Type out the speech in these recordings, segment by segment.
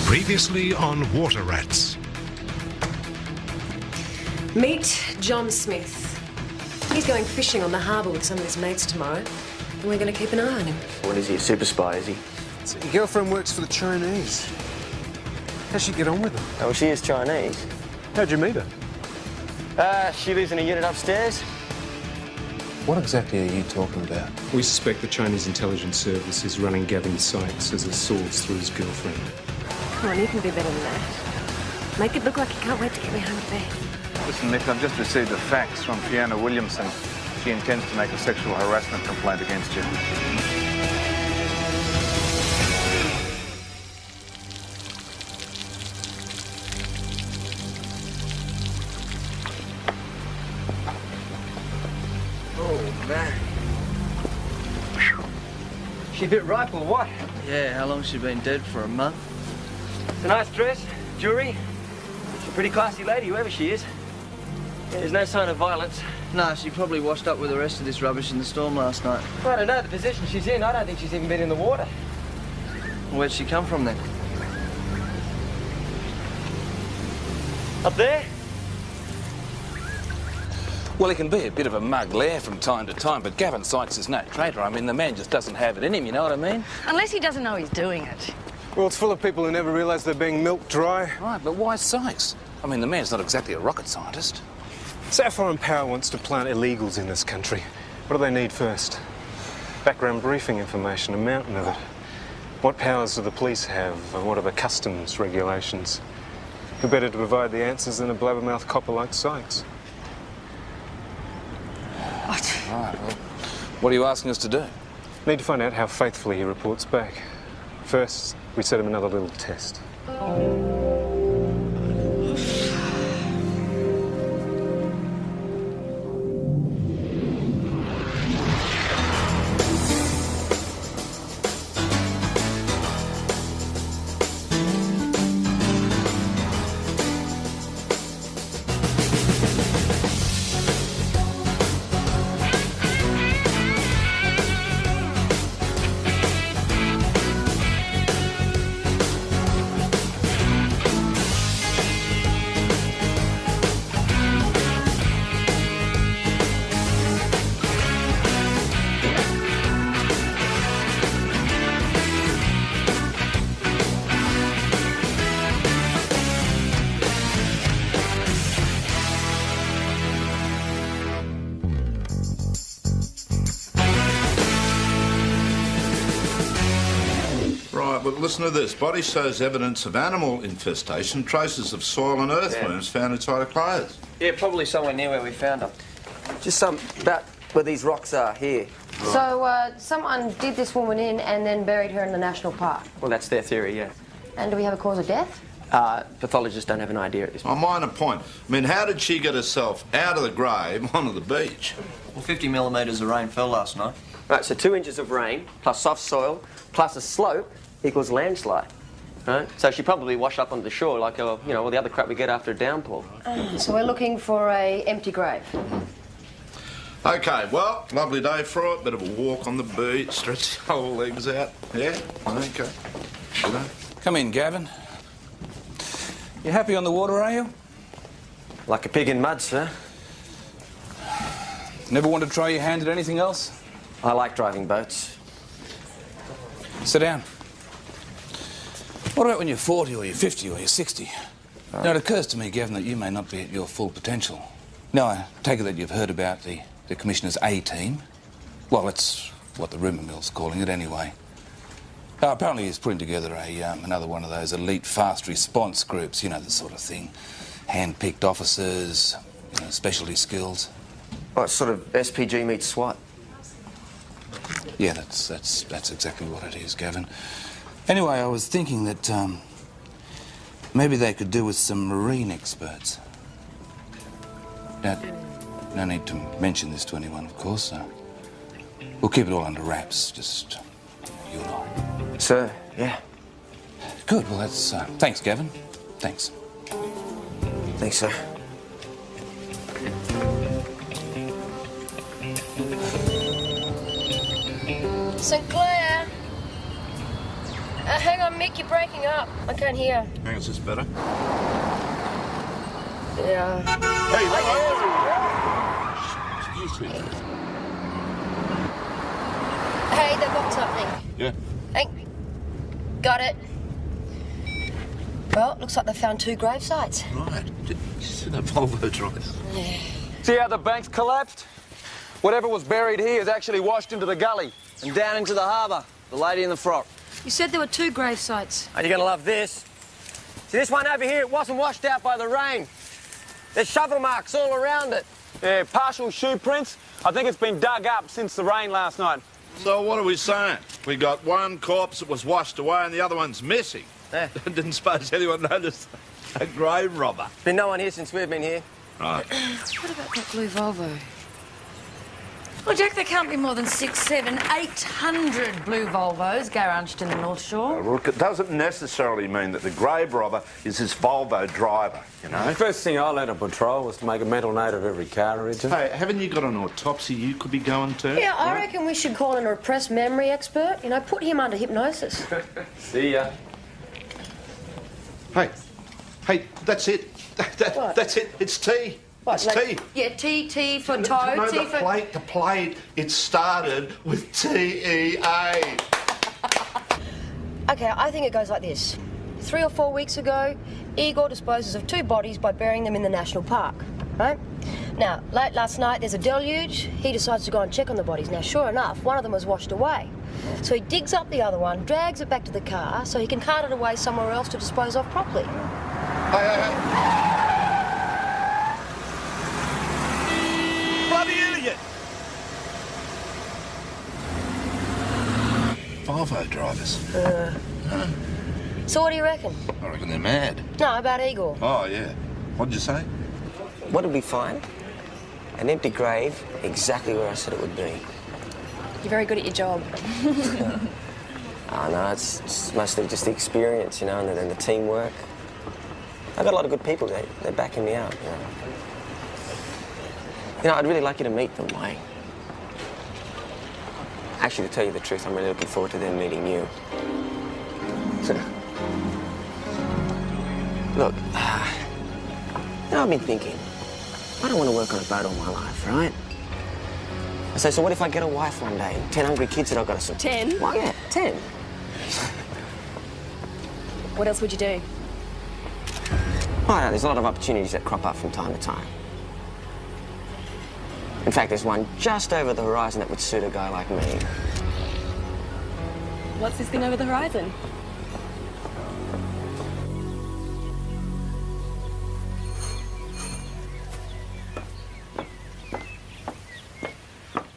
Previously on Water Rats. Meet John Smith. He's going fishing on the harbour with some of his mates tomorrow, and we're going to keep an eye on him. What is he, a super spy, is he? So your girlfriend works for the Chinese. How'd she get on with them? Oh, she is Chinese. How'd you meet her? She lives in a unit upstairs. What exactly are you talking about? We suspect the Chinese intelligence service is running Gavin's sights as it sorts through his girlfriend. Come on, you can do better than that. Make it look like you can't wait to get me home to bed. Listen, Nick, I've just received the facts from Fiona Williamson. She intends to make a sexual harassment complaint against you. Oh, man. She a bit ripe or what? Yeah, how long's she been dead for? A month? It's a nice dress, jewellery. She's a pretty classy lady, whoever she is. Yeah, there's no sign of violence. No, she probably washed up with the rest of this rubbish in the storm last night. I don't know the position she's in. I don't think she's even been in the water. Where'd she come from then? Up there? Well, he can be a bit of a mug lair from time to time, but Gavin Sykes is no traitor. I mean, the man just doesn't have it in him, you know what I mean? Unless he doesn't know he's doing it. Well, it's full of people who never realise they're being milked dry. Right, but why Sykes? I mean, the man's not exactly a rocket scientist. Say a foreign power wants to plant illegals in this country. What do they need first? Background briefing information, a mountain of it. What powers do the police have? And what are the customs regulations? Who better to provide the answers than a blabbermouth copper like Sykes? What? Right, well, what are you asking us to do? Need to find out how faithfully he reports back. First, we set him another little test. But listen to this. Body shows evidence of animal infestation, traces of soil and earthworms found inside her clothes. Yeah, probably somewhere near where we found her. Just about where these rocks are, here. Right. So, someone did this woman in and then buried her in the national park. Well, that's their theory, yeah. And do we have a cause of death? Pathologists don't have an idea at this point. A minor point. I mean, how did she get herself out of the grave onto the beach? Well, 50 millimetres of rain fell last night. Right, so 2 inches of rain, plus soft soil, plus a slope, equals landslide. Right? So she probably washed up onto the shore like, you know, all the other crap we get after a downpour. So we're looking for a empty grave. OK, well, lovely day for it. Bit of a walk on the beach, stretch the whole legs out. Yeah? OK. Good day. Come in, Gavin. You happy on the water, are you? Like a pig in mud, sir. Never want to try your hand at anything else? I like driving boats. Sit down. What about when you're 40 or you're 50 or you're 60? Now, it occurs to me, Gavin, that you may not be at your full potential. Now, I take it that you've heard about the Commissioner's A-team. Well, that's what the rumour mill's calling it anyway. Apparently he's putting together another one of those elite fast response groups, you know, the sort of thing. Hand-picked officers, you know, specialty skills. Oh, it's sort of SPG meets SWAT. Yeah, that's exactly what it is, Gavin. Anyway, I was thinking that maybe they could do with some marine experts. Now, no need to mention this to anyone, of course. We'll keep it all under wraps, just you and I. Sir, yeah. Good, well, that's... thanks, Gavin. Thanks. Thanks, sir. St. Clair. Hang on, Mick, you're breaking up. I can't hear. Hang on, is this better? Yeah. Hey, Hey, they've got something. Yeah. Hey, got it. Well, looks like they found 2 grave sites. Right. Did you see that Volvo drive? Yeah. See how the bank's collapsed? Whatever was buried here is actually washed into the gully and down into the harbour. The lady in the frock. You said there were 2 grave sites. Oh, you're going to love this. See, this one over here, it wasn't washed out by the rain. There's shovel marks all around it. Yeah, partial shoe prints. I think it's been dug up since the rain last night. So what are we saying? We got one corpse that was washed away and the other one's missing. Yeah. Didn't suppose anyone noticed a grave robber. Been no one here since we've been here. Right. What about that blue Volvo? Well, Jack, there can't be more than 600, 700, 800 blue Volvos garaged in the North Shore. Look, it doesn't necessarily mean that the grave robber is this Volvo driver, you know? The first thing I learned on patrol was to make a mental note of every car origin. Hey, haven't you got an autopsy you could be going to? Yeah, I reckon we should call in a repressed memory expert. You know, put him under hypnosis. See ya. Hey, that's it. That's it. It's tea. What, it's like- tea. Yeah, T for toe, No, T for... the plate, it started with T-E-A. Okay, I think it goes like this. 3 or 4 weeks ago, Igor disposes of 2 bodies by burying them in the national park, right? Now, late last night, there's a deluge. He decides to go and check on the bodies. Now, sure enough, one of them was washed away. So he digs up the other one, drags it back to the car, so he can cart it away somewhere else to dispose of properly. Hey. Bloody idiot! Volvo drivers. So what do you reckon? I reckon they're mad. No, about Igor. Oh, yeah. What'd you say? What did we find? An empty grave, exactly where I said it would be. You're very good at your job. Oh, no, it's mostly just the experience, you know, and then the teamwork. I've got a lot of good people. They're backing me up, you know. You know, I'd really like you to meet them, Wayne. Actually, to tell you the truth, I'm really looking forward to them meeting you. Look, you know, I've been thinking, I don't want to work on a boat all my life, right? I say, so what if I get a wife one day and 10 hungry kids that I've got to support? 10? Well, yeah, 10. What else would you do? Oh, no, there's a lot of opportunities that crop up from time to time. In fact, there's one just over the horizon that would suit a guy like me. What's this thing over the horizon?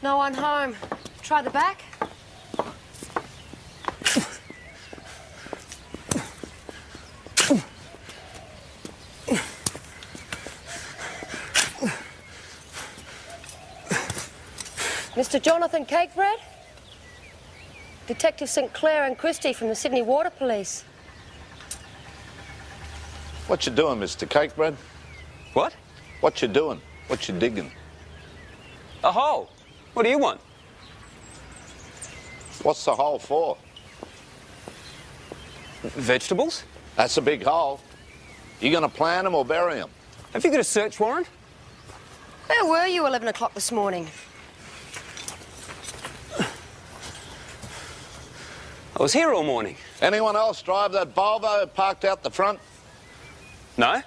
No one home. Try the back. Mr. Jonathan Cakebread? Detective St. Clair and Christie from the Sydney Water Police. What you doing, Mr. Cakebread? What? What you doing? What you digging? A hole. What do you want? What's the hole for? Vegetables? That's a big hole. You gonna plant them or bury them? Have you got a search warrant? Where were you 11 o'clock this morning? I was here all morning. Anyone else drive that Volvo parked out the front? No?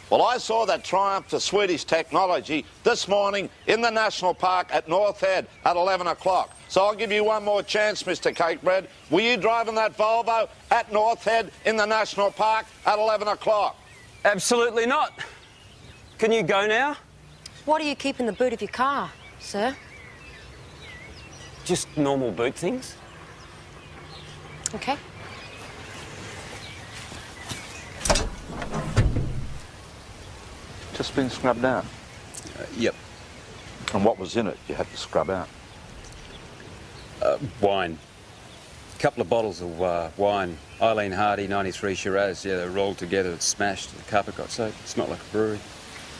Well, I saw that Triumph for Swedish technology this morning in the National Park at North Head at 11 o'clock. So I'll give you one more chance, Mr. Cakebread. Were you driving that Volvo at North Head in the National Park at 11 o'clock? Absolutely not. Can you go now? What do you keep in the boot of your car, sir? Just normal boot things. Okay. Just been scrubbed out. Yep. And what was in it you had to scrub out? Wine. A couple of bottles of wine. Eileen Hardy, 93 Shiraz. Yeah, they rolled together, it's smashed. The carpet got soaked. It smelled like a brewery.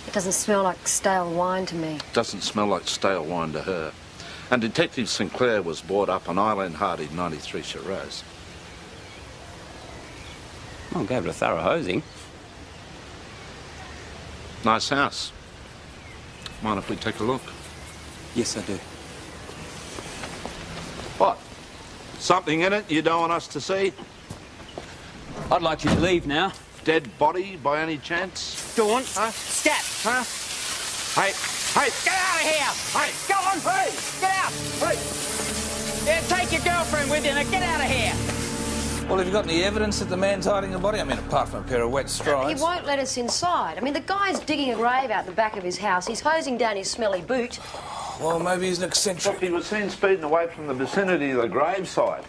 It doesn't smell like stale wine to me. Doesn't smell like stale wine to her. And Detective Sinclair was brought up on Eileen Hardy, 93 Shiraz. Well, gave it a thorough hosing. Nice house. Mind if we take a look? Yes, I do. What? Something in it you don't want us to see? I'd like you to leave now. Dead body, by any chance? Dawn, scat, huh? Hey, hey! Get out of here! Hey, go on! Hey! Get out! Hey! Yeah, take your girlfriend with you and get out of here! Well, have you got any evidence that the man's hiding a body? I mean, apart from a pair of wet strides. He won't let us inside. I mean, the guy's digging a grave out the back of his house. He's hosing down his smelly boot. Well, maybe he's an eccentric. Look, he was seen speeding away from the vicinity of the graveside.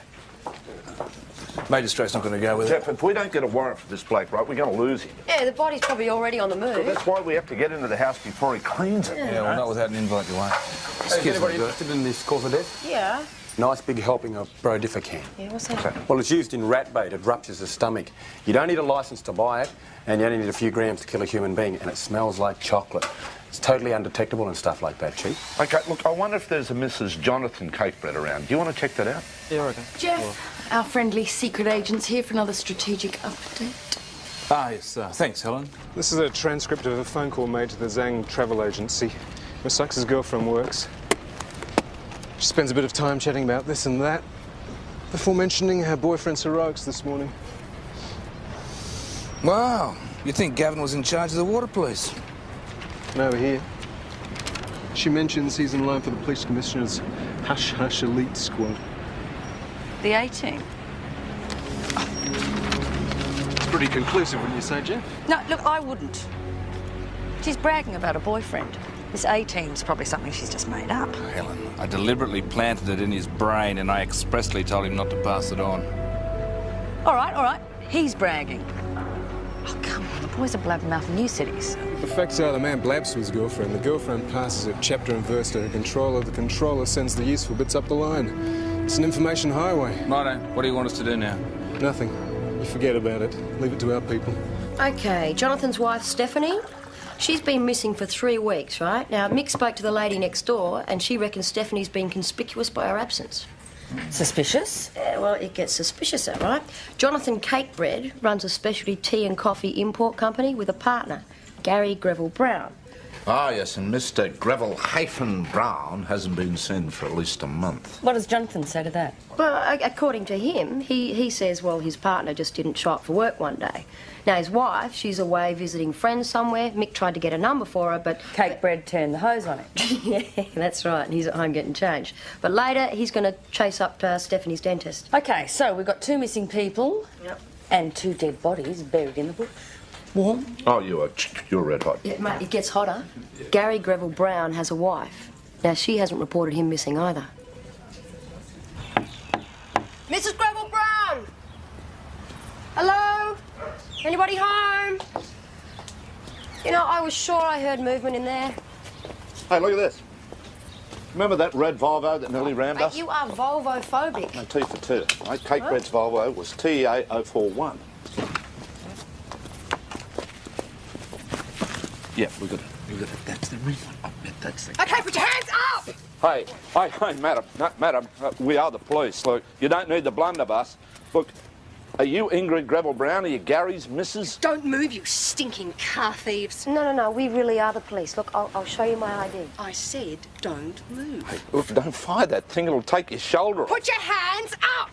Magistrate's not going to go with Jeff, it. if we don't get a warrant for this bloke, right, we're going to lose him. Yeah, the body's probably already on the move. So that's why we have to get into the house before he cleans it. Yeah, well, not without an invite, you won't. Is anybody interested in this cause of death? Yeah. Nice big helping of brodifacan. Yeah, what's that? Well, it's used in rat bait. It ruptures the stomach. You don't need a licence to buy it, and you only need a few grams to kill a human being, and it smells like chocolate. It's totally undetectable and stuff like that, Chief. OK, look, I wonder if there's a Mrs. Jonathan Cakebread around. Do you want to check that out? Yeah, okay. Jeff, our friendly secret agent's here for another strategic update. Ah, yes, thanks, Helen. This is a transcript of a phone call made to the Zhang travel agency, where Sykes' girlfriend works. She spends a bit of time chatting about this and that, before mentioning her boyfriend's heroics this morning. Wow, you'd think Gavin was in charge of the water police. And over here, she mentions he's in line for the police commissioner's hush-hush elite squad. The 18. It's pretty conclusive, wouldn't you say, Jen? No, look, I wouldn't. She's bragging about a boyfriend. This 18's probably something she's just made up. Helen, I deliberately planted it in his brain and I expressly told him not to pass it on. All right. He's bragging. Oh, come on, the boys are blabbermouthing new cities. The facts are the man blabs to his girlfriend. The girlfriend passes it chapter and verse to her controller. The controller sends the useful bits up the line. It's an information highway. Righto, what do you want us to do now? Nothing. You forget about it. Leave it to our people. OK, Jonathan's wife, Stephanie, she's been missing for 3 weeks, right? Now, Mick spoke to the lady next door, and she reckons Stephanie's been conspicuous by her absence. Suspicious? Yeah, well, it gets suspiciouser, right? Jonathan Cakebread runs a specialty tea and coffee import company with a partner, Gary Greville Brown. Ah, yes, and Mr. Greville-Brown hasn't been seen for at least a month. What does Jonathan say to that? Well, according to him, he says, well, his partner just didn't show up for work one day. Now, his wife, she's away visiting friends somewhere. Mick tried to get a number for her, but... Cakebread turned the hose on it. Yeah, that's right, and he's at home getting changed. But later, he's going to chase up Stephanie's dentist. OK, so we've got 2 missing people. Yep. And 2 dead bodies buried in the bush. Warm? Oh, you're red hot. Yeah, mate, it gets hotter. Gary Greville Brown has a wife. Now, she hasn't reported him missing either. Mrs. Greville Brown! Hello? Anybody home? You know, I was sure I heard movement in there. Hey, look at this. Remember that red Volvo that nearly rammed us? Mate, you are Volvo-phobic. No, T for two. Right? Cakebread's Volvo was TA041. Yeah, we got it. That's the real one. I bet that's the... OK, put your hands up! Hey, madam, we are the police. Look, you don't need the blunderbuss. Look, are you Ingrid Greville Brown? Are you Gary's missus? Don't move, you stinking car thieves. No, we really are the police. Look, I'll show you my ID. I said don't move. Hey, look, don't fire that thing. It'll take your shoulder off. Put your hands up!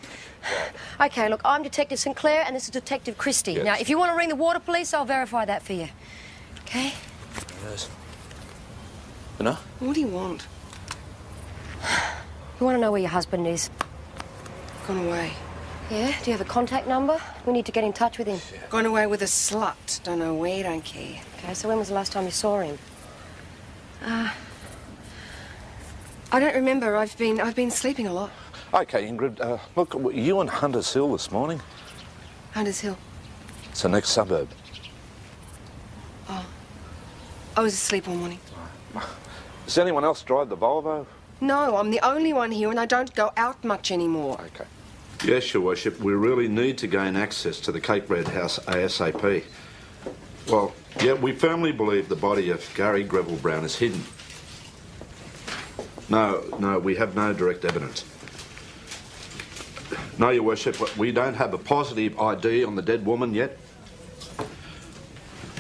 OK, look, I'm Detective Sinclair and this is Detective Christie. Yes. Now, if you want to ring the water police, I'll verify that for you. OK? Yes. You know? What do you want? You want to know where your husband is? Gone away. Yeah? Do you have a contact number? We need to get in touch with him. Gone away with a slut. Don't know where, don't care. OK, so when was the last time you saw him? I don't remember. I've been sleeping a lot. OK, Ingrid, look, were you in Hunters Hill this morning? Hunters Hill. It's the next suburb. Oh. I was asleep all morning. Does anyone else drive the Volvo? No, I'm the only one here and I don't go out much anymore. OK. Yes, Your Worship, we really need to gain access to the Cakebread house ASAP. Well, yeah, we firmly believe the body of Gary Greville Brown is hidden. No, we have no direct evidence. No, Your Worship, we don't have a positive ID on the dead woman yet.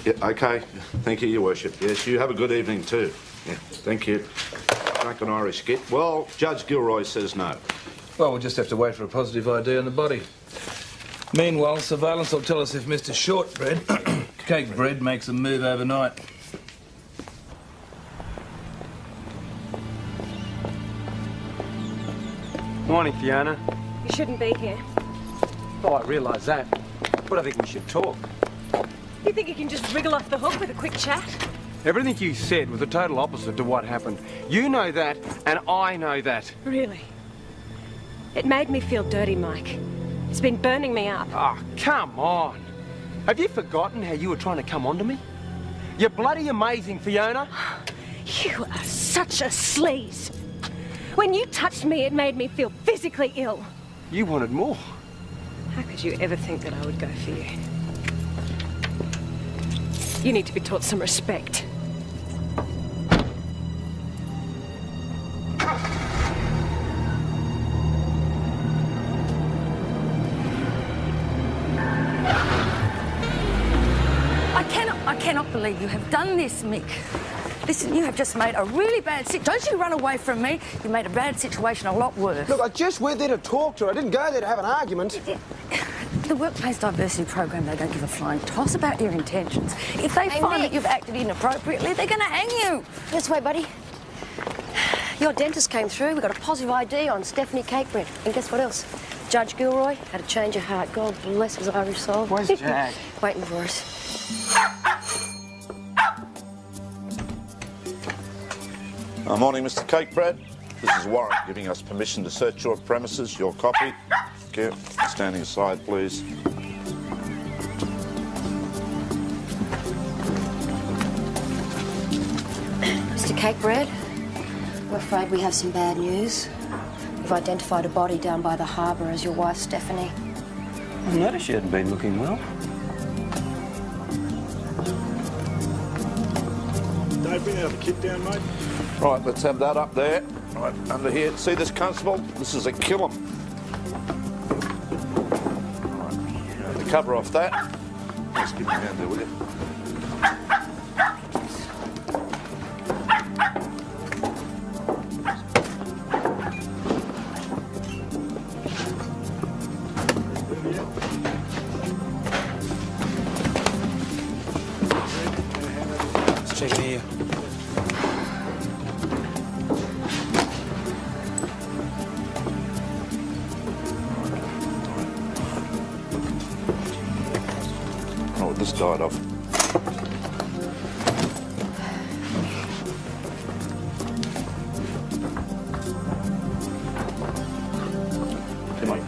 Yeah, OK. Thank you, Your Worship. Yes, you have a good evening too. Yeah, thank you. Drunken Irish git. Well, Judge Gilroy says no. Well, we'll just have to wait for a positive ID on the body. Meanwhile, surveillance will tell us if Mr. Shortbread, Cake Bread, makes a move overnight. Morning, Fiona. You shouldn't be here. Oh, I realise that. But I think we should talk. You think you can just wriggle off the hook with a quick chat? Everything you said was the total opposite to what happened. You know that, and I know that. Really? It made me feel dirty, Mike. It's been burning me up. Oh, come on. Have you forgotten how you were trying to come onto me? You're bloody amazing, Fiona. You are such a sleaze. When you touched me, it made me feel physically ill. You wanted more. How could you ever think that I would go for you? You need to be taught some respect. I cannot believe you have done this, Mick. Listen, you have just made a really bad situation. Don't you run away from me. You made a bad situation a lot worse. Look, I just went there to talk to her. I didn't go there to have an argument. The workplace diversity program, they don't give a flying toss about your intentions. If they find that you've acted inappropriately, they're going to hang you. This way, buddy. Your dentist came through. We got a positive ID on Stephanie Cakebread. And guess what else? Judge Gilroy had a change of heart. God bless his Irish soul. Where's Jack? Waiting for us. Morning, Mr. Cakebread. This is Warren giving us permission to search your premises. Your copy. Thank you. Standing aside, please. Mr. Cakebread, we're afraid we have some bad news. We've identified a body down by the harbour as your wife, Stephanie. I noticed you hadn't been looking well. Dave, bring out the kit down, mate. Right, let's have that up there. Right, under here. See this, Constable? This is a kill 'em. Right, the cover off that. Just give me a hand there, will you? Let's check in here. Oh, this died off. Come on.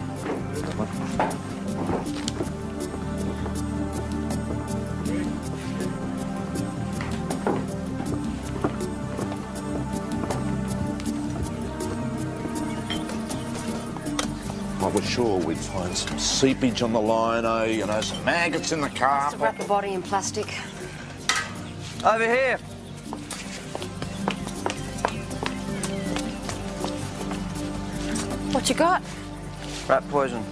I was sure we'd find some seepage on the lino, you know, some maggots in the carpet. Just wrap the body in plastic. Over here. What you got? Rat poison.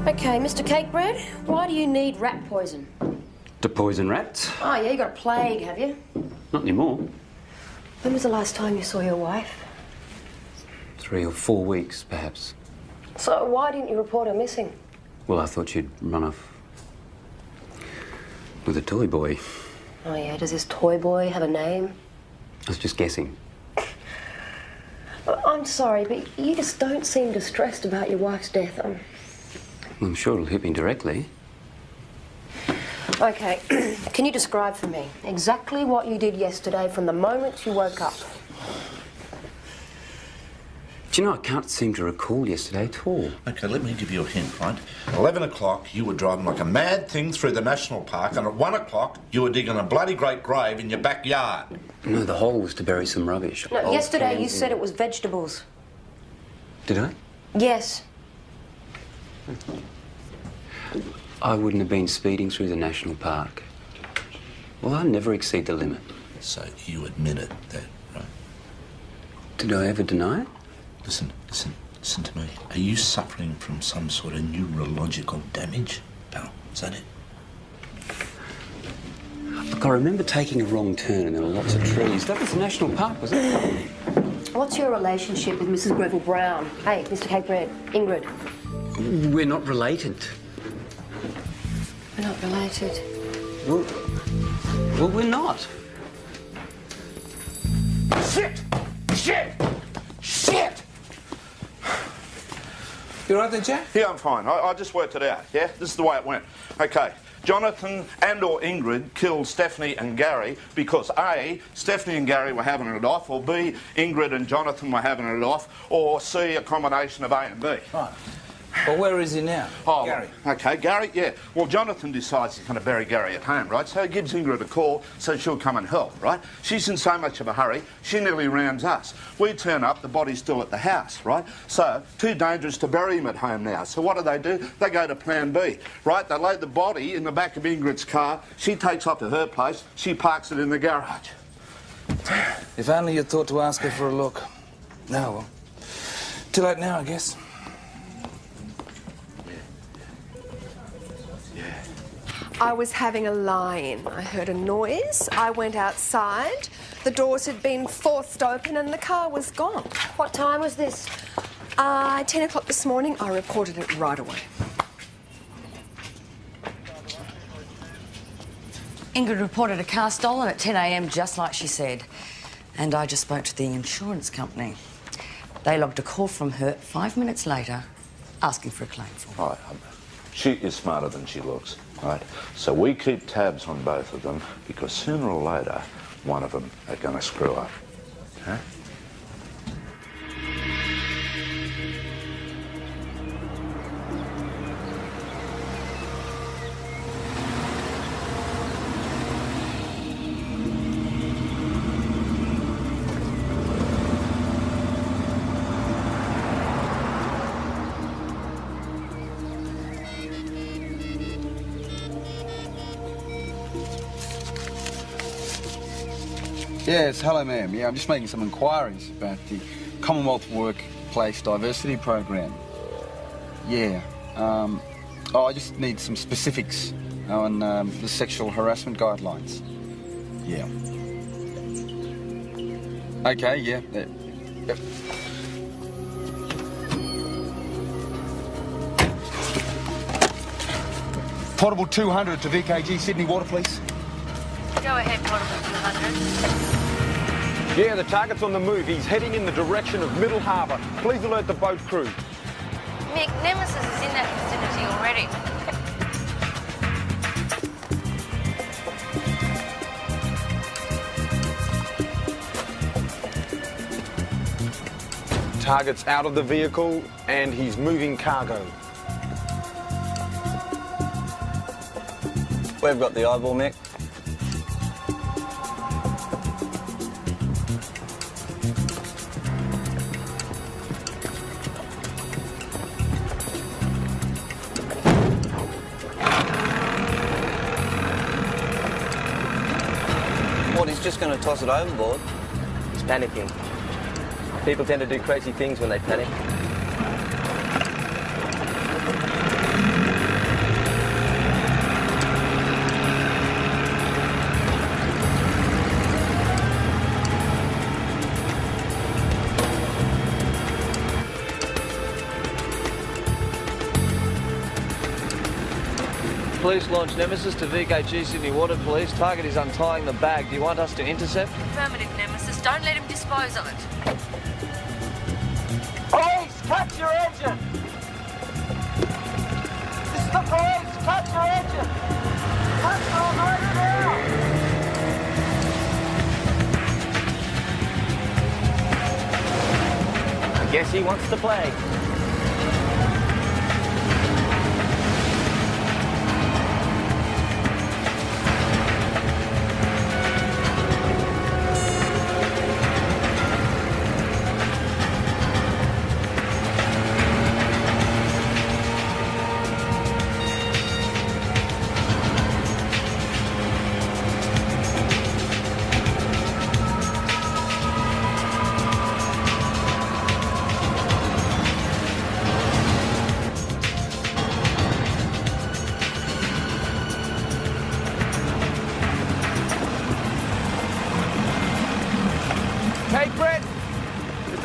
Okay, Mr. Cakebread, why do you need rat poison? To poison rats? Oh, yeah, you got a plague, have you? Not anymore. When was the last time you saw your wife? 3 or 4 weeks, perhaps. So why didn't you report her missing? Well, I thought you'd run off with a toy boy. Oh, yeah, does this toy boy have a name? I was just guessing. I'm sorry, but you just don't seem distressed about your wife's death. I'm sure it'll hit me directly. Okay, can you describe for me exactly what you did yesterday from the moment you woke up? Do you know, I can't seem to recall yesterday at all. OK, let me give you a hint, right? 11 o'clock, you were driving like a mad thing through the national park, and at 1 o'clock, you were digging a bloody great grave in your backyard. No, the hole was to bury some rubbish. No, Old yesterday you cans said it was vegetables. Did I? Yes. I wouldn't have been speeding through the national park. Well, I never exceed the limit. So you admitted that, right? Did I ever deny it? Listen to me. Are you suffering from some sort of neurological damage, pal? Is that it? Look, I remember taking a wrong turn and there were lots of trees. That was the national park, was it? What's your relationship with Mrs. Greville Brown? Hey, Mr. Cakebread, Ingrid. We're not related. We're not related. Well, we're not. Shit! You all right there, Jack? Yeah, I'm fine. I just worked it out, yeah? This is the way it went. OK, Jonathan and or Ingrid killed Stephanie and Gary because A, Stephanie and Gary were having it off, or B, Ingrid and Jonathan were having it off, or C, a combination of A and B. Right. Well, where is he now? Oh, Gary. OK, Gary, yeah. Well, Jonathan decides he's going to bury Gary at home, right? So he gives Ingrid a call so she'll come and help, right? She's in so much of a hurry, she nearly rounds us. We turn up, the body's still at the house, right? So, too dangerous to bury him at home now. So what do? They go to plan B, right? They load the body in the back of Ingrid's car, she takes off to her place, she parks it in the garage. If only you'd thought to ask her for a look. No, well, too late now, I guess. I was having a lie-in. I heard a noise. I went outside. The doors had been forced open and the car was gone. What time was this? 10 o'clock this morning. I reported it right away. Ingrid reported a car stolen at 10 a.m, just like she said. And I just spoke to the insurance company. They logged a call from her 5 minutes later, asking for a claim for her. Right, she is smarter than she looks, right? So we keep tabs on both of them because sooner or later, one of them are going to screw up, okay? Yes, hello ma'am. Yeah, I'm just making some inquiries about the Commonwealth Workplace Diversity Program. Yeah. I just need some specifics on the sexual harassment guidelines. Yeah. Okay, yeah. Yep. Portable 200 to VKG Sydney Water, please. Go ahead, Portable 200. Yeah, the target's on the move. He's heading in the direction of Middle Harbour. Please alert the boat crew. Mick, Nemesis is in that vicinity already. Target's out of the vehicle and he's moving cargo. We've got the eyeball, Mick. What, he's just going to toss it overboard? He's panicking. People tend to do crazy things when they panic. Police launch Nemesis to VKG Sydney Water Police. Target is untying the bag. Do you want us to intercept? Affirmative, Nemesis. Don't let him dispose of it. Police, catch your engine! This is the police, catch your engine! Catch your right now! I guess he wants to play.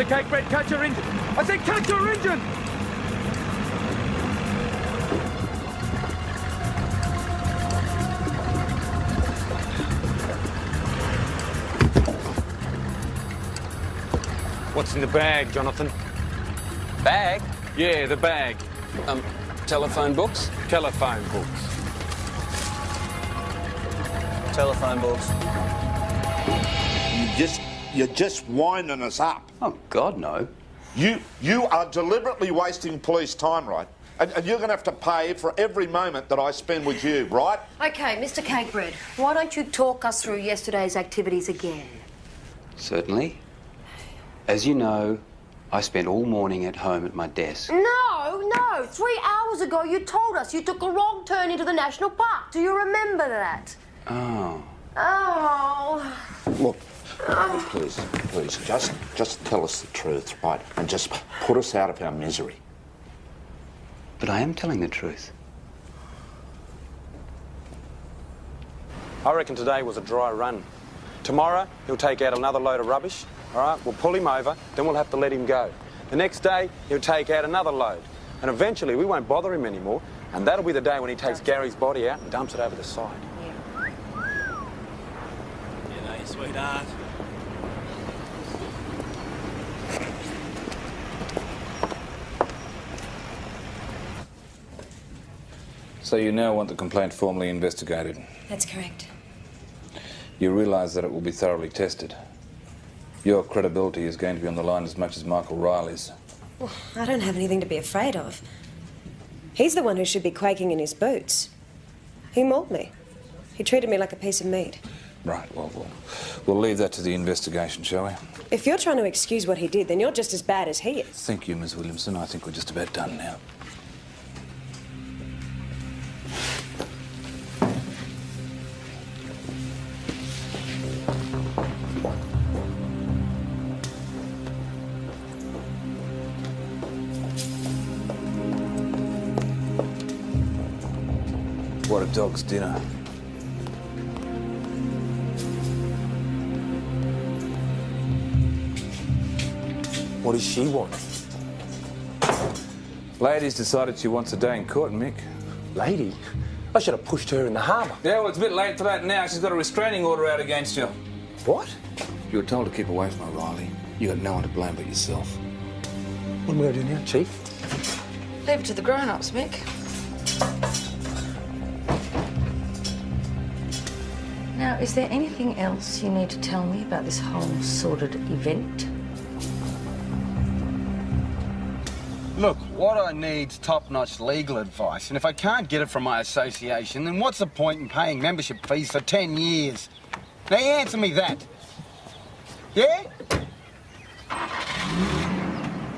Mr. Cakebread, catch your engine. I said catch your engine! What's in the bag, Jonathan? Bag? Yeah, the bag. Telephone books? Telephone books. Telephone books. You're just winding us up. Oh, God, no. You are deliberately wasting police time, right? And you're going to have to pay for every moment that I spend with you, right? Okay, Mr. Cakebread, why don't you talk us through yesterday's activities again? Certainly. As you know, I spent all morning at home at my desk. No, 3 hours ago you told us you took a wrong turn into the national park. Do you remember that? Oh. Oh. Look, please, just tell us the truth, right? And just put us out of our misery. But I am telling the truth. I reckon today was a dry run. Tomorrow, he'll take out another load of rubbish. All right, we'll pull him over, then we'll have to let him go. The next day, he'll take out another load. And eventually, we won't bother him anymore. And that'll be the day when he takes Gary's body out and dumps it over the side. G'day, sweetheart. So you now want the complaint formally investigated? That's correct. You realise that it will be thoroughly tested. Your credibility is going to be on the line as much as Michael Riley's. Well, I don't have anything to be afraid of. He's the one who should be quaking in his boots. He mauled me. He treated me like a piece of meat. Right, well, we'll leave that to the investigation, shall we? If you're trying to excuse what he did, then you're just as bad as he is. Thank you, Ms. Williamson. I think we're just about done now. What a dog's dinner. What does she want? Lady's decided she wants a day in court, Mick. Lady? I should have pushed her in the harbour. Yeah, well, it's a bit late for that now. She's got a restraining order out against you. What? You were told to keep away from her, Riley. You got no one to blame but yourself. What am I going to do now, Chief? Leave it to the grown-ups, Mick. Now, is there anything else you need to tell me about this whole sordid event? Look, what I need's top-notch legal advice, and if I can't get it from my association, then what's the point in paying membership fees for 10 years? Now, you answer me that. Yeah?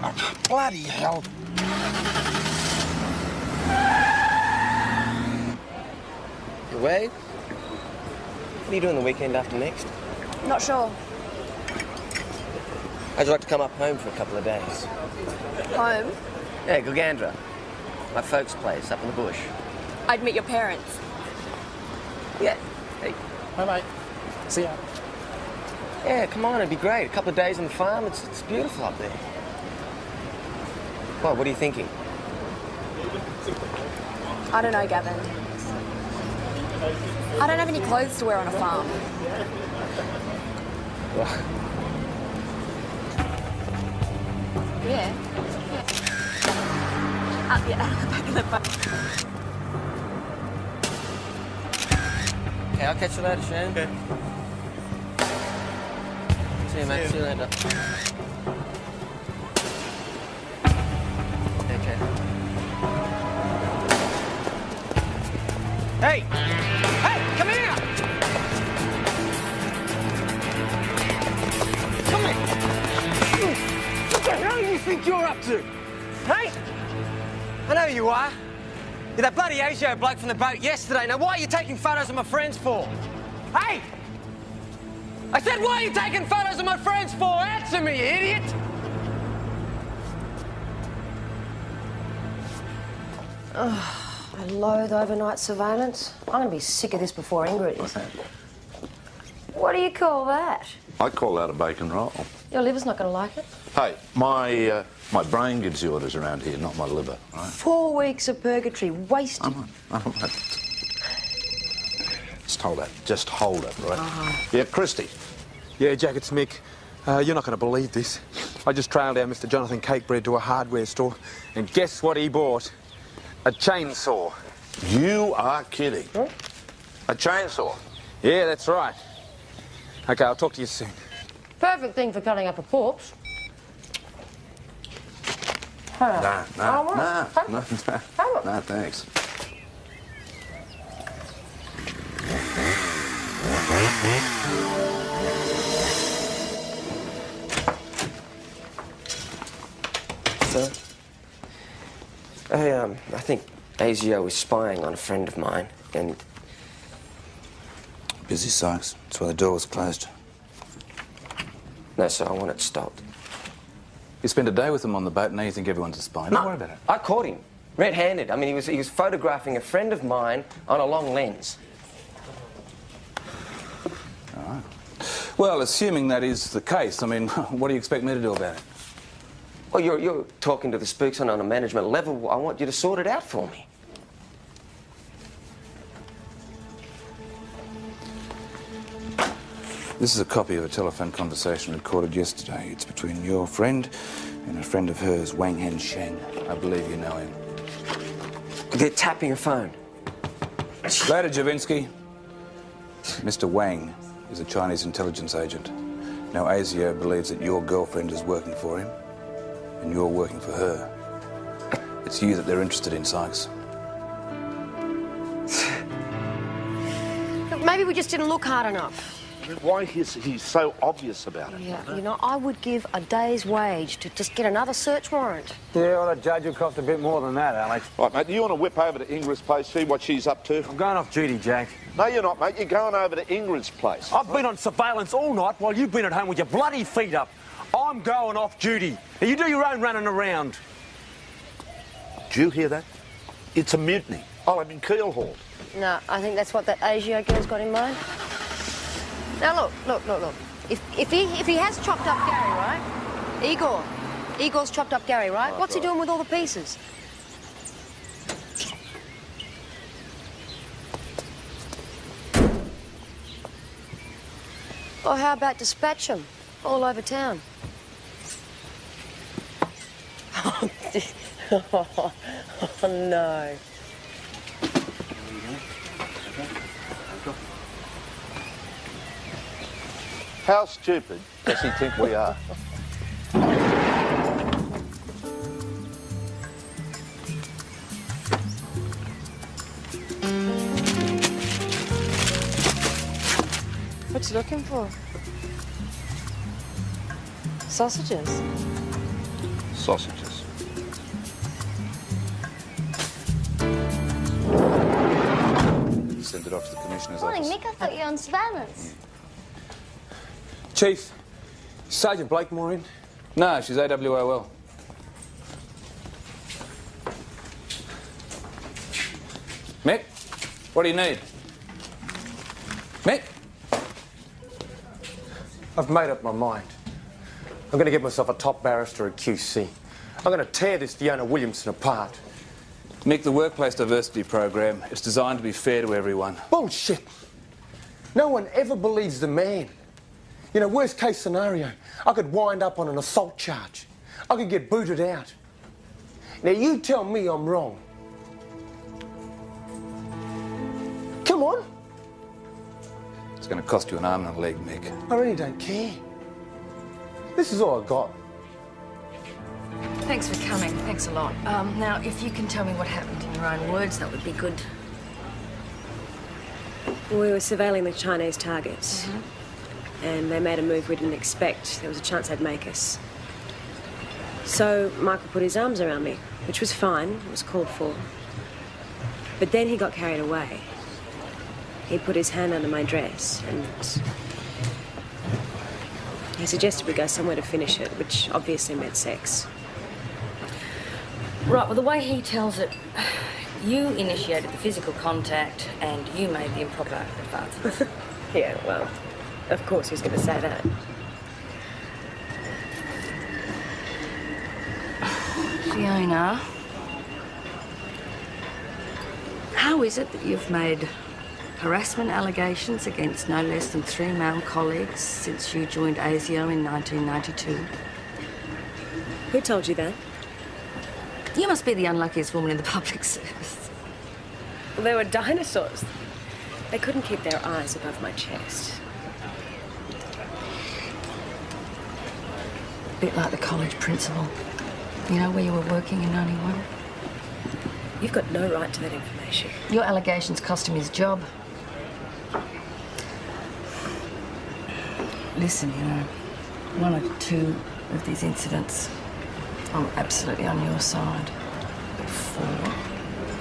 Oh, bloody hell. Wade? What are you doing the weekend after next? Not sure. How'd you like to come up home for a couple of days? Home? Yeah, Gugandra. My folks' place up in the bush. I'd meet your parents. Yeah. Hey. Hi, mate. See ya. Yeah, come on, it'd be great. A couple of days on the farm, it's beautiful up there. What are you thinking? I don't know, Gavin. I don't have any clothes to wear on a farm. Yeah. Up the back of the boat. Okay, I'll catch you later, Shane. Okay. See you, mate. See you later. Okay. Hey! Hey, come here! Come here! What the hell do you think you're up to? Hey? I know who you are. You're that bloody ASIO bloke from the boat yesterday. Now, why are you taking photos of my friends for? Hey! I said, why are you taking photos of my friends for? Answer me, you idiot! I loathe overnight surveillance. I'm going to be sick of this before Ingrid is. What's that? What do you call that? I call that a bacon roll. Your liver's not going to like it. Hey, my brain gives the orders around here, not my liver, right? 4 weeks of purgatory, wasted. Just hold it, right? Yeah, Christy. Yeah, Jack, it's Mick. You're not going to believe this. I just trailed down Mr. Jonathan Cakebread to a hardware store, and guess what he bought? A chainsaw. You are kidding. Huh? A chainsaw? Yeah, that's right. OK, I'll talk to you soon. Perfect thing for cutting up a corpse. Nah, thanks. Sir? I think ASIO is spying on a friend of mine, and... Busy, Sykes. That's why the door was closed. No, sir, I want it stopped. You spent a day with them on the boat, and now you think everyone's a spy. Don't worry about it. I caught him, red-handed. I mean, he was photographing a friend of mine on a long lens. All right. Well, assuming that is the case, I mean, what do you expect me to do about it? Well, you're talking to the spooks on a management level. I want you to sort it out for me. This is a copy of a telephone conversation recorded yesterday. It's between your friend and a friend of hers, Wang Hensheng. I believe you know him. They're tapping a phone. Later, Javinsky. Mr. Wang is a Chinese intelligence agent. Now, ASIO believes that your girlfriend is working for him, and you're working for her. It's you that they're interested in, Sykes. Look, maybe we just didn't look hard enough. Why is he so obvious about it? Yeah, you know, I would give a day's wage to just get another search warrant. Yeah, well, the judge will cost a bit more than that, Alex. Right, mate, do you want to whip over to Ingrid's place, see what she's up to? I'm going off duty, Jack. No, you're not, mate. You're going over to Ingrid's place. I've been on surveillance all night while you've been at home with your bloody feet up. I'm going off duty. Now, you do your own running around. Do you hear that? It's a mutiny. I'll have him keel-hauled. No, I think that's what that ASIO girl's got in mind. Now, look. If he has chopped up Gary, right? Igor's chopped up Gary, right? What's he doing with all the pieces? Or how about dispatch him all over town? Oh, no. How stupid does he think we are? What's he looking for? Sausages. Sausages. Send it off to the Commissioner's Morning, office. Mick. I thought you were on surveillance. Chief, is Sergeant Blakemore in? No, she's AWOL. Mick, what do you need? Mick? I've made up my mind. I'm going to get myself a top barrister at QC. I'm going to tear this Fiona Williamson apart. Mick, the Workplace Diversity Program is designed to be fair to everyone. Bullshit! No one ever believes the man. You know, worst case scenario, I could wind up on an assault charge. I could get booted out. Now you tell me I'm wrong. Come on. It's going to cost you an arm and a leg, Mick. I really don't care. This is all I got. Thanks for coming. Thanks a lot. Now, if you can tell me what happened in your own words, that would be good. We were surveilling the Chinese targets. And they made a move we didn't expect. There was a chance they'd make us. So Michael put his arms around me, which was fine. It was called for. But then he got carried away. He put his hand under my dress and he suggested we go somewhere to finish it, which obviously meant sex. Right, well, the way he tells it, you initiated the physical contact and you made the improper advances. Yeah, well, of course he's going to say that. Fiona, how is it that you've made harassment allegations against no less than 3 male colleagues since you joined ASIO in 1992? Who told you that? You must be the unluckiest woman in the public service. Well, they were dinosaurs. They couldn't keep their eyes above my chest. A bit like the college principal. You know, where you were working in 91? You've got no right to that information. Your allegations cost him his job. Listen, you know, 1 or 2 of these incidents, I'm absolutely on your side. But 4,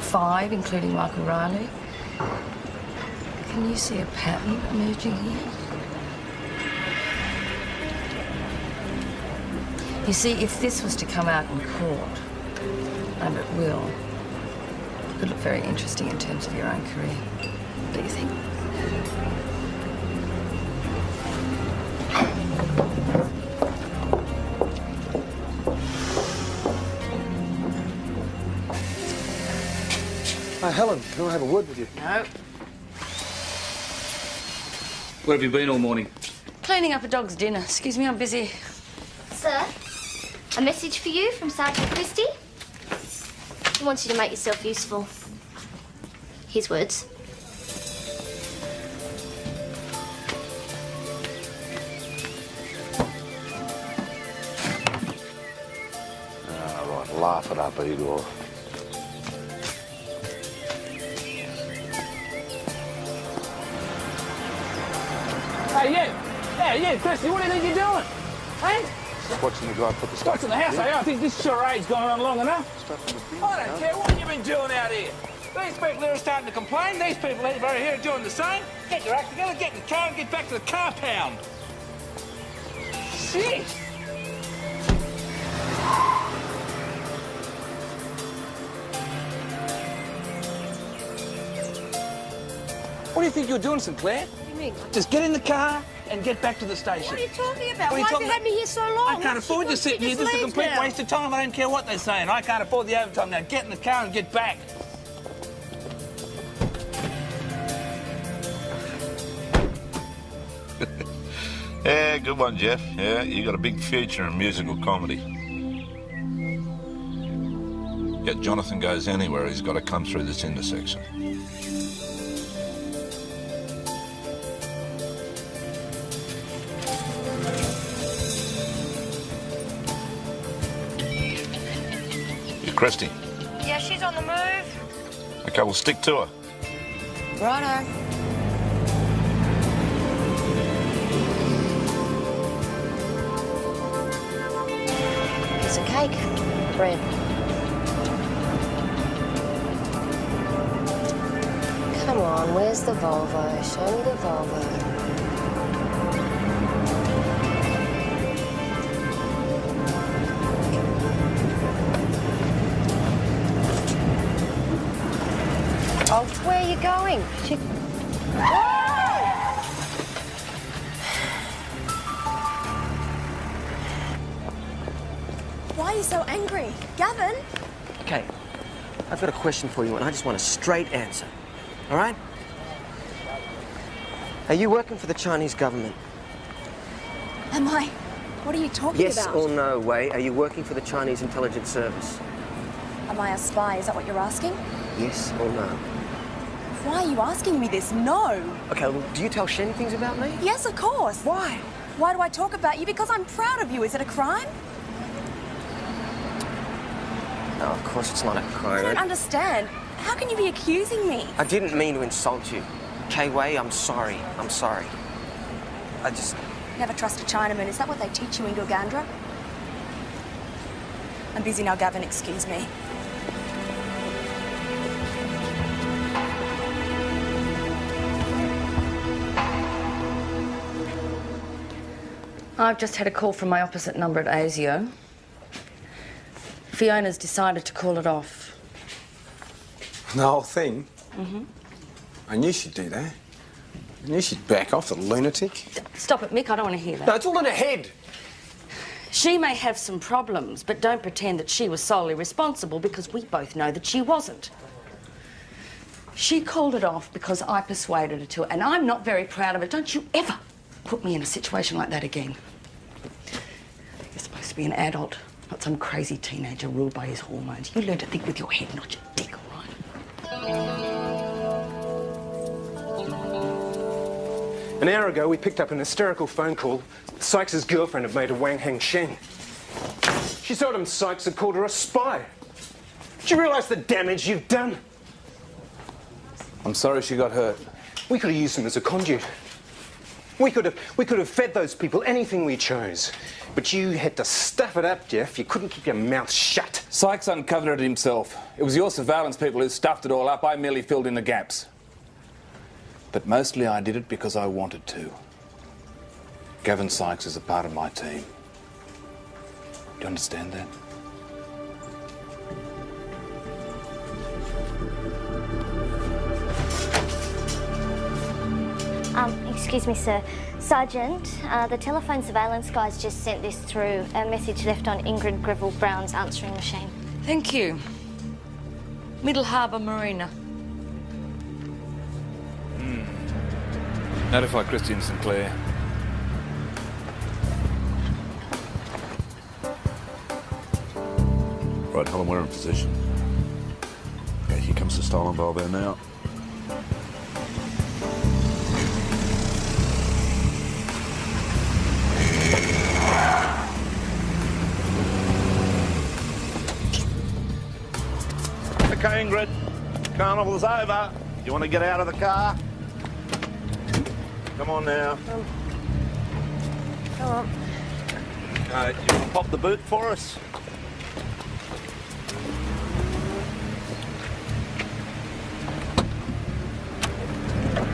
5, including Michael Riley. Can you see a pattern emerging here? You see, if this was to come out in court, and it will, it could look very interesting in terms of your own career. Do you think? Helen, can I have a word with you? No. Where have you been all morning? Cleaning up a dog's dinner. Excuse me, I'm busy. Sir, a message for you from Sergeant Christie. He wants you to make yourself useful. His words. Right, laugh it up, Igor. Hey, you! Yeah, you, Christy, what do you think you're doing? Hey? Just watching the guy put the stuff What's in the house? Yeah. I think this charade's going on long enough. I don't care what you've been doing out here. These people here are starting to complain. These people over here are doing the same. Get your act together, get in the car and get back to the compound. Shit! What do you think you're doing, Sinclair? What do you mean? Just get in the car and get back to the station. What are you talking about? What are you Why have talking you had me here so long? I can't afford to sit here. This is a complete waste of time. I don't care what they're saying. I can't afford the overtime now. Get in the car and get back. Yeah, good one, Jeff. Yeah, you got a big future in musical comedy. Yet Jonathan goes anywhere, he's got to come through this intersection. You, Christy. Yeah, she's on the move. Okay, we'll stick to her. Righto. Piece of cake. Bread. Come on, where's the Volvo? Show me the Volvo. Oh, where are you going? Why are you so angry? Gavin? Okay, I've got a question for you, and I just want a straight answer. All right? Are you working for the Chinese government? Am I? What are you talking Yes about? or no, Wei? Are you working for the Chinese intelligence service? Am I a spy? Is that what you're asking? Yes or no? Why are you asking me this? No. Okay, well, do you tell Shen things about me? Yes, of course. Why? Why do I talk about you? Because I'm proud of you. Is it a crime? No, of course it's not a crime. I don't understand. How can you be accusing me? I didn't mean to insult you. Okay, Wei, I'm sorry. I'm sorry. I just... Never trust a Chinaman. Is that what they teach you in Gugandra? I'm busy now, Gavin. Excuse me. I've just had a call from my opposite number at ASIO. Fiona's decided to call it off. The whole thing? Mm-hmm. I knew she'd do that. I knew she'd back off, the lunatic. Stop it, Mick. I don't want to hear that. No, it's all in her head. She may have some problems, but don't pretend that she was solely responsible, because we both know that she wasn't. She called it off because I persuaded her to, and I'm not very proud of it. Don't you ever put me in a situation like that again. You're supposed to be an adult, not some crazy teenager ruled by his hormones. You learn to think with your head, not your dick, all right? An hour ago, we picked up an hysterical phone call. Sykes' girlfriend had made a Wang Heng Sheng. She told him Sykes had called her a spy. Do you realise the damage you've done? I'm sorry she got hurt. We could have used him as a conduit. We could have fed those people anything we chose. But you had to stuff it up, Jeff. You couldn't keep your mouth shut. Sykes uncovered it himself. It was your surveillance people who stuffed it all up. I merely filled in the gaps. But mostly I did it because I wanted to. Gavin Sykes is a part of my team. Do you understand that? Excuse me, sir. Sergeant, the telephone surveillance guys just sent this through, a message left on Ingrid Greville Brown's answering machine. Thank you. Middle Harbour Marina. Notify Christie and Sinclair. Right, Helen, we're in position. Okay, here comes the stolen Volvo now. Okay, Ingrid, carnival's over. You want to get out of the car? Come on now. Come on. You want to pop the boot for us?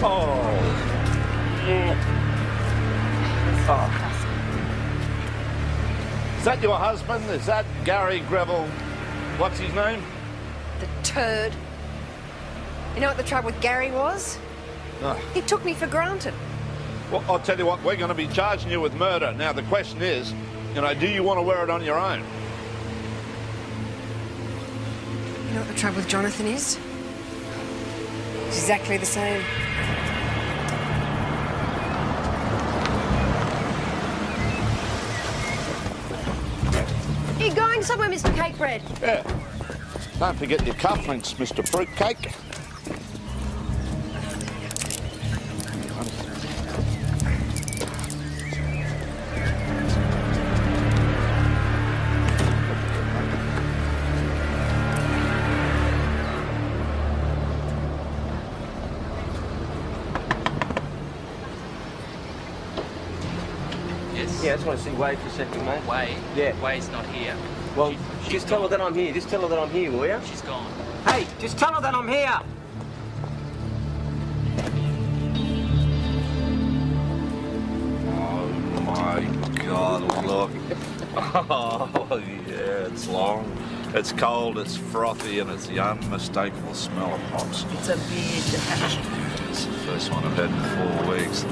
Oh. Is that your husband? Is that Gary Greville? What's his name? The turd. You know what the trouble with Gary was? Oh. He took me for granted. Well, I'll tell you what, we're going to be charging you with murder. Now, the question is, you know, do you want to wear it on your own? You know what the trouble with Jonathan is? He's exactly the same. Are you going somewhere, Mr. Cakebread? Yeah. Don't forget your cufflinks, Mr. Fruitcake. Yeah, I just want to see Wade for a second, mate. Wade? Yeah. Wade's not here. Well, just tell her that I'm here. Just tell her that I'm here, will you? She's gone. Hey, just tell her that I'm here. Oh my God, look. Oh yeah, it's long, it's cold, it's frothy, and it's the unmistakable smell of hops. It's a beard. It's the first one I've had in 4 weeks.